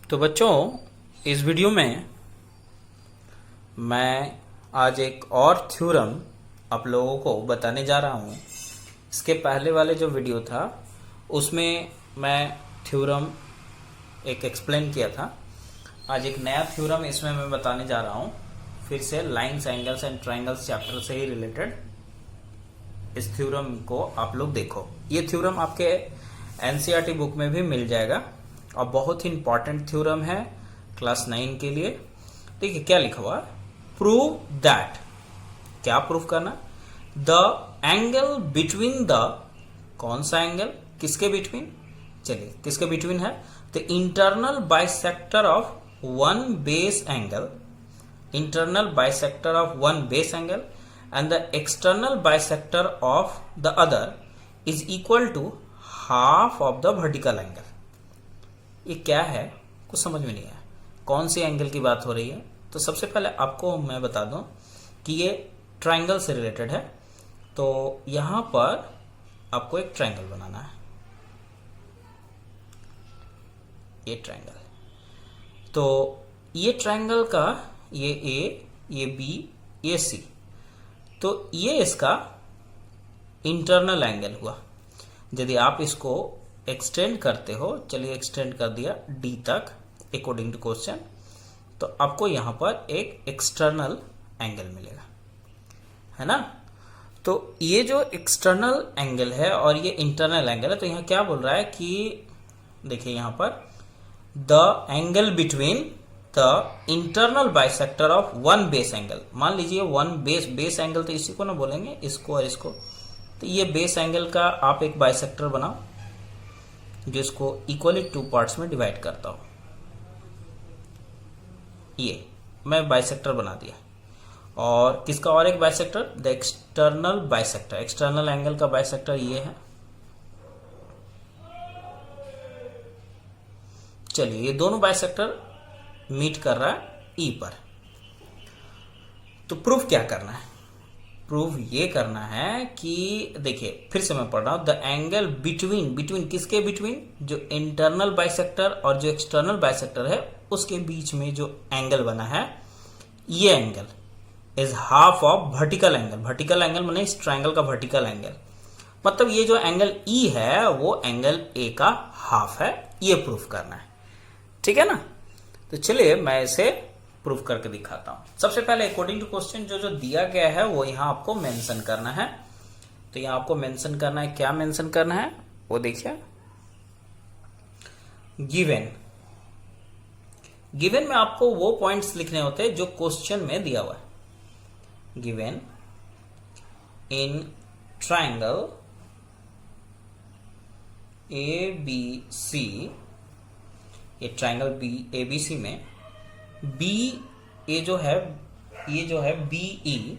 तो बच्चों, इस वीडियो में मैं आज एक और थ्योरम आप लोगों को बताने जा रहा हूँ। इसके पहले वाले जो वीडियो था उसमें मैं थ्योरम एक एक्सप्लेन किया था। आज एक नया थ्योरम इसमें मैं बताने जा रहा हूँ, फिर से lines, angles and triangles chapter से ही रिलेटेड। इस थ्योरम को आप लोग देखो। ये थ्योरम आपके एनसीईआरटी बुक में भी मिल जाएगा और बहुत ही इंपॉर्टेंट थ्योरम है क्लास 9 के लिए। देखिए क्या लिखा हुआ, प्रूव दैट। क्या प्रूव करना? द एंगल बिटवीन द, कौन सा एंगल, किसके बिटवीन? चलिए किसके बिटवीन है? The internal bisector of one base angle, internal bisector of one base angle and the external bisector of the other is equal to half of the vertical angle। ये क्या है, कुछ समझ में नहीं आया। कौन सी एंगल की बात हो रही है? तो सबसे पहले आपको मैं बता दूं कि ये ट्रायंगल से रिलेटेड है। तो यहां पर आपको एक ट्रायंगल बनाना है, ये ट्रायंगल। तो ये ट्रायंगल का ये ए, ये बी, ये सी, तो ये इसका इंटरनल एंगल हुआ। यदि आप इसको एक्सटेंड करते हो, चलिए एक्सटेंड कर दिया डी तक अकॉर्डिंग टू क्वेश्चन, तो आपको यहां पर एक एक्सटर्नल एंगल मिलेगा, है ना। तो ये जो एक्सटर्नल एंगल है और ये इंटरनल एंगल है, तो यहां क्या बोल रहा है कि देखिए यहां पर the angle between the internal bisector of one base angle. मान लीजिए वन बेस एंगल, तो इसी को ना बोलेंगे, इसको और इसको। तो ये बेस एंगल का आप एक बाइसेक्टर बनाओ जो इसको इक्वली टू पार्ट्स में डिवाइड करता हो। ये मैं बाइसेक्टर बना दिया। और किसका और एक bisector? The external bisector, external angle का बाइसेक्टर ये है। चलिए ये दोनों बाइसेक्टर मीट कर रहा है ई पर। तो प्रूफ क्या करना है? प्रूफ ये करना है कि देखिए फिर से मैं पढ़ रहा हूं, द एंगल बिटवीन किसके बिटवीन? जो इंटरनल बाइसेक्टर और जो एक्सटर्नल बाइसेक्टर है उसके बीच में जो एंगल बना है, ये angle is half of vertical angle. Vertical angle माने इस ट्रायंगल का वर्टिकल एंगल, मतलब ये जो एंगल ई है वो एंगल ए का हाफ है। ये प्रूफ करना है, ठीक है ना। तो चलिए मैं इसे प्रूफ करके दिखाता हूं। सबसे पहले अकॉर्डिंग टू क्वेश्चन जो जो दिया गया है वो यहां आपको मेंशन करना है। तो यहां आपको मेंशन करना है, क्या मेंशन करना है वो देखिए। गिवन में आपको वो पॉइंट्स लिखने होते हैं जो क्वेश्चन में दिया हुआ है। Given in triangle A B C, ये triangle B A B C में बी ये जो है B E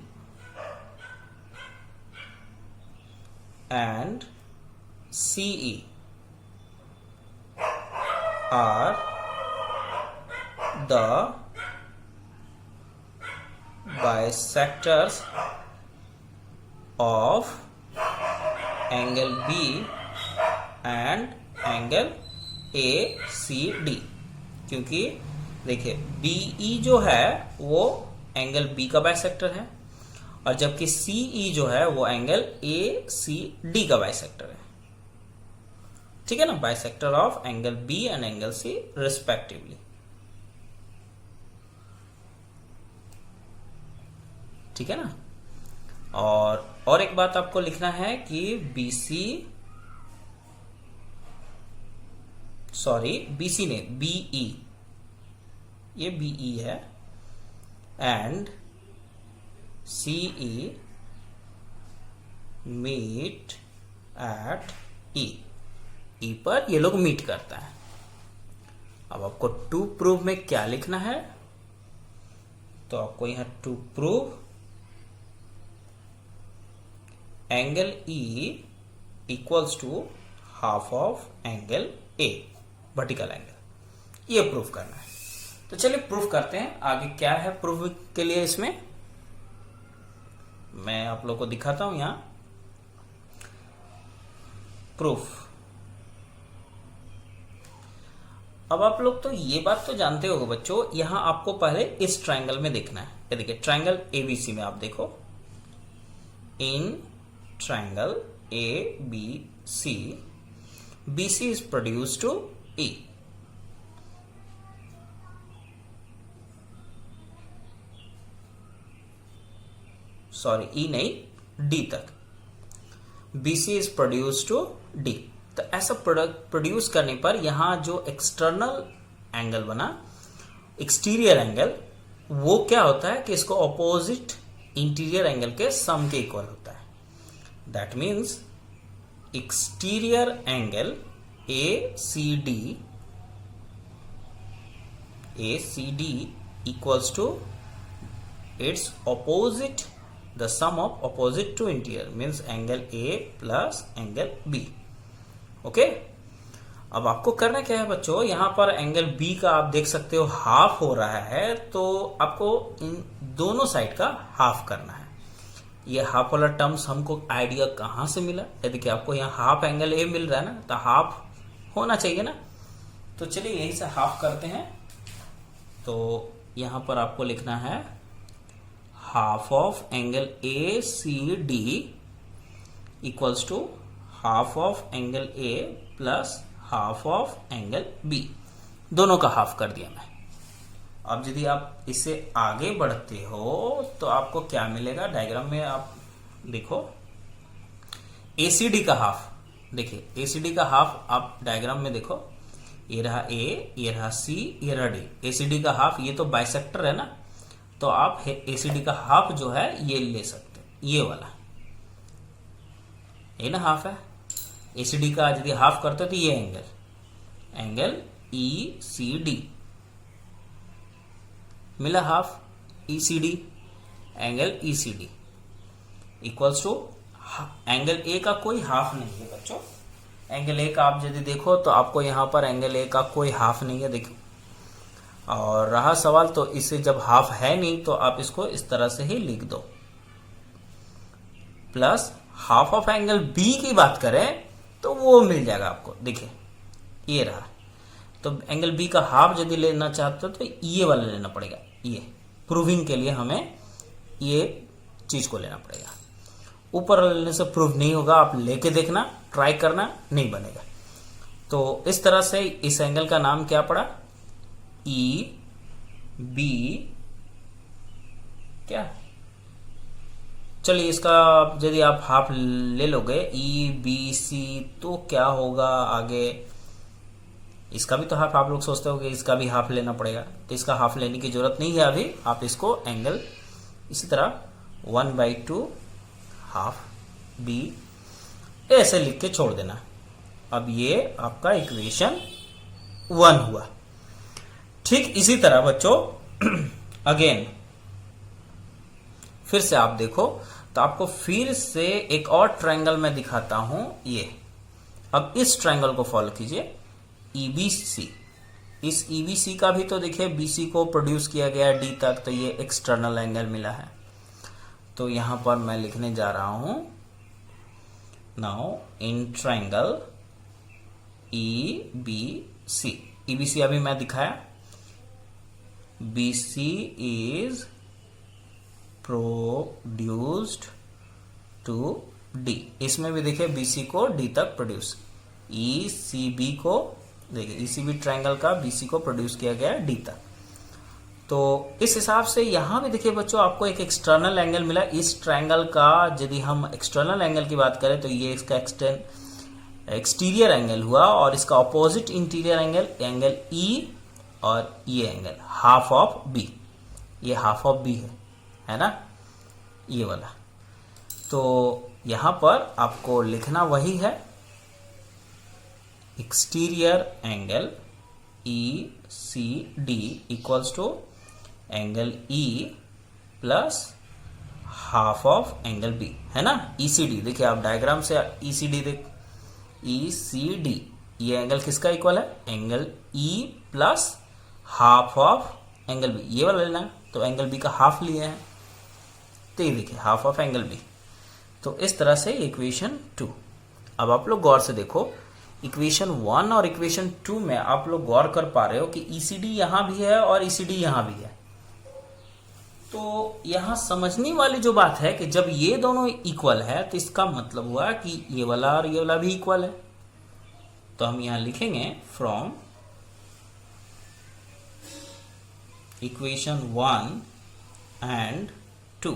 and C E are the bisectors of angle B and angle A C D. क्योंकि देखिए बीई जो है वो एंगल बी का बाइसेक्टर है और जबकि सीई जो है वो एंगल ए सी डी का बाइसेक्टर है, ठीक है ना। Bisector of angle B and angle C respectively, ठीक है ना। और एक बात आपको लिखना है कि बीसी ने बीई, ये बीई है एंड सीई मीट एट ई पर ये लोग मीट करता है। अब आपको टू प्रूव में क्या लिखना है? तो आपको यहां to prove angle E equals to half of angle A, vertical angle, ये प्रूफ करना है। तो चलिए प्रूफ करते हैं। आगे क्या है प्रूफ के लिए, इसमें मैं आप लोग को दिखाता हूं। यहां प्रूफ अब आप लोग तो ये बात तो जानते हो बच्चों, यहां आपको पहले इस ट्रायंगल में देखना है। ये देखिए ट्रायंगल एबीसी में आप देखो, in triangle A B C, BC is produced to E. Sorry E नहीं, D तक। BC is produced to D। तो ऐसा प्रोडक्ट प्रोड्यूस करने पर यहां जो एक्सटर्नल एंगल बना, एक्सटीरियर एंगल, वो क्या होता है कि इसको ऑपोजिट इंटीरियर एंगल के सम के इक्वल होता है। That means exterior angle ACD equals to its opposite, the sum of opposite to interior means angle A plus angle B। Okay, अब आपको करना क्या है बच्चों, यहां पर एंगल B का आप देख सकते हो हाफ हो रहा है, तो आपको इन दोनों साइड का हाफ करना है। ये हाफ वाला टर्म्स हमको आइडिया कहां से मिला? यदि कि आपको यहाँ हाफ एंगल ए मिल रहा है ना, तो हाफ होना चाहिए ना। तो चलिए यही से हाफ करते हैं। तो यहां पर आपको लिखना है half of angle A C D equals to half of angle A plus half of angle B. दोनों का हाफ कर दिया मैं। अब यदि आप इससे आगे बढ़ते हो तो आपको क्या मिलेगा? डायग्राम में आप देखो, एसीडी का हाफ, देखिए एसीडी का हाफ आप डायग्राम में देखो, ये रहा ए, ये रहा सी, ये रहा डी। एसीडी का हाफ, ये तो बाइसेक्टर है ना, तो आप एसीडी का हाफ जो है ये ले सकते हैं, ये वाला, ये ना हाफ है। एसीडी का यदि हाफ करते तो ये एंगल ई सी डी मिला half, ECD angle ECD equals to angle A का कोई हाफ नहीं है बच्चों। एंगल ए का आप यदि देखो तो आपको यहां पर एंगल ए का कोई हाफ नहीं है, देखो। और रहा सवाल, तो इसे जब हाफ है नहीं तो आप इसको इस तरह से ही लिख दो। Plus half of angle B की बात करें तो वो मिल जाएगा आपको, देखिए ये रहा। तो एंगल बी का हाफ यदि लेना चाहते हो तो ये वाला लेना पड़ेगा। ये प्रूविंग के लिए हमें ये चीज को लेना पड़ेगा। ऊपर लेने से प्रूव नहीं होगा, आप लेके देखना, ट्राई करना, नहीं बनेगा। तो इस तरह से इस एंगल का नाम क्या पड़ा? ई बी क्या, चलिए इसका यदि आप हाफ ले लोगे ई बी सी तो क्या होगा आगे? इसका भी तो हाफ आप लोग सोचते हो कि इसका भी हाफ लेना पड़ेगा, तो इसका हाफ लेने की जरूरत नहीं है अभी। आप इसको एंगल इसी तरह 1/2 हाफ बी ऐसे लिख के छोड़ देना। अब ये आपका इक्वेशन 1 हुआ। ठीक इसी तरह बच्चों अगेन फिर से आप देखो, तो आपको फिर से एक और ट्रायंगल में दिखाता हूं। ये अब इस ट्रायंगल को फॉलो कीजिए, EBC। इस EBC का भी तो देखिए BC को प्रोड्यूस किया गया D तक, तो ये एक्सटर्नल एंगल मिला है। तो यहां पर मैं लिखने जा रहा हूं, now in triangle EBC। EBC अभी मैं दिखाया, BC is produced to D। इसमें भी देखिए BC को D तक प्रोड्यूस, ECB को देखिए ECB ट्रायंगल का BC को प्रोड्यूस किया गया D तक। तो इस हिसाब से यहां भी देखिए बच्चों आपको एक एक्सटर्नल एंगल मिला। इस ट्रायंगल का यदि हम एक्सटर्नल एंगल की बात करें तो ये इसका एक्सटीरियर एंगल हुआ, और इसका ऑपोजिट इंटीरियर एंगल E, और ये एंगल हाफ ऑफ B, ये हाफ ऑफ B है ना, ये वाला। तो यहां पर आपको लिखना वही है, exterior angle ECD equals to angle E plus half of angle B, है ना। ECD देखिए आप डायग्राम से ECD देख, ECD ये एंगल किसका इक्वल है? Angle E plus half of angle B, ये वाला लेना है, तो एंगल B का हाफ लिए हैं, तो ये देखिए हाफ ऑफ एंगल B। तो इस तरह से इक्वेशन 2। अब आप लोग गौर से देखो, इक्वेशन 1 और इक्वेशन 2 में आप लोग गौर कर पा रहे हो कि ECD यहां भी है और ECD यहां भी है। तो यहां समझने वाली जो बात है कि जब ये दोनों इक्वल है तो इसका मतलब हुआ कि ये वाला और ये वाला भी इक्वल है। तो हम यहां लिखेंगे फ्रॉम इक्वेशन 1 एंड 2।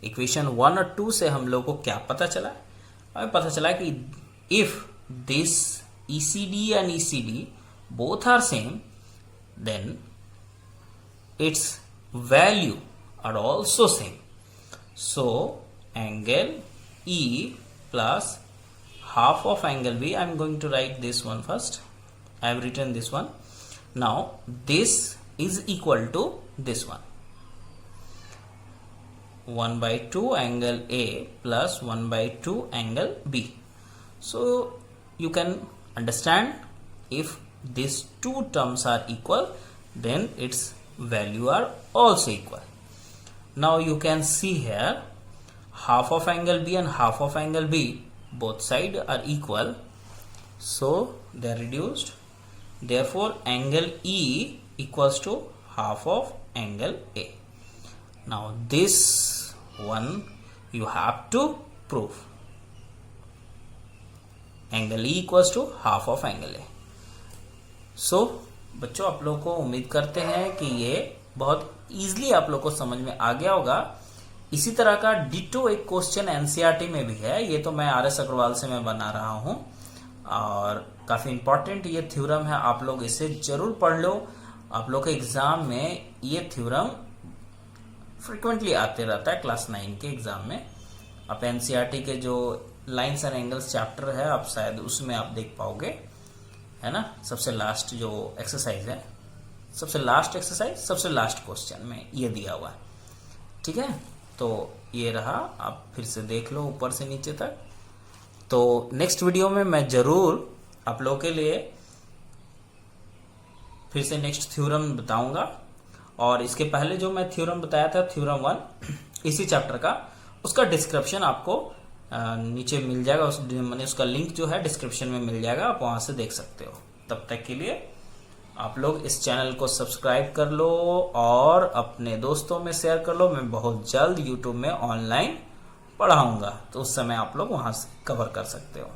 इक्वेशन 1 और 2 से हम लोग को क्या पता चला? हमें पता चला कि if this ECD and ECD both are same, then its value are also same. So angle E plus half of angle B, I am going to write this one first. I have written this one. Now this is equal to this one, 1/2 angle A plus 1/2 angle B. So you can understand if these two terms are equal, then its value are also equal. Now you can see here half of angle B and half of angle B, both sides are equal, so they are reduced. Therefore angle E equals to half of angle A. Now this one you have to prove. Angle E equals to half of angle A. So बच्चों, आप लोग को उम्मीद करते हैं कि ये बहुत इजीली आप लोग को समझ में आ गया होगा। इसी तरह का डिटो एक क्वेश्चन एनसीईआरटी में भी है। ये तो मैं RS अग्रवाल से मैं बना रहा हूं और काफी इंपॉर्टेंट ये थ्योरम है। आप लोग इसे जरूर पढ़ लो। आप लोग के एग्जाम में ये थ्योरम फ्रिक्वेंटली आते रहता है क्लास 9 के एग्जाम में। आप एनसीईआरटी के जो लाइन्स एंड एंगल्स चैप्टर है, आप शायद उसमें आप देख पाओगे, है ना। सबसे लास्ट जो एक्सरसाइज है, सबसे लास्ट एक्सरसाइज, सबसे लास्ट क्वेश्चन में ये दिया हुआ है। ठीक है, तो ये रहा, आप फिर से देख लो ऊपर से नीचे तक। तो नेक्स्ट वीडियो में मैं जरूर आप लोगों के लिए फिर से नेक्स्ट थ्योरम बताऊंगा। और इसके पहले जो मैं थ्योरम बताया था, थ्योरम 1 इसी चैप्टर का, उसका डिस्क्रिप्शन आपको नीचे मिल जाएगा। मैंने उसका लिंक जो है डिस्क्रिप्शन में मिल जाएगा, आप वहां से देख सकते हो। तब तक के लिए आप लोग इस चैनल को सब्सक्राइब कर लो और अपने दोस्तों में शेयर कर लो। मैं बहुत जल्द यूट्यूब में ऑनलाइन पढ़ाऊंगा, तो उस समय आप लोग वहां से कवर कर सकते हो।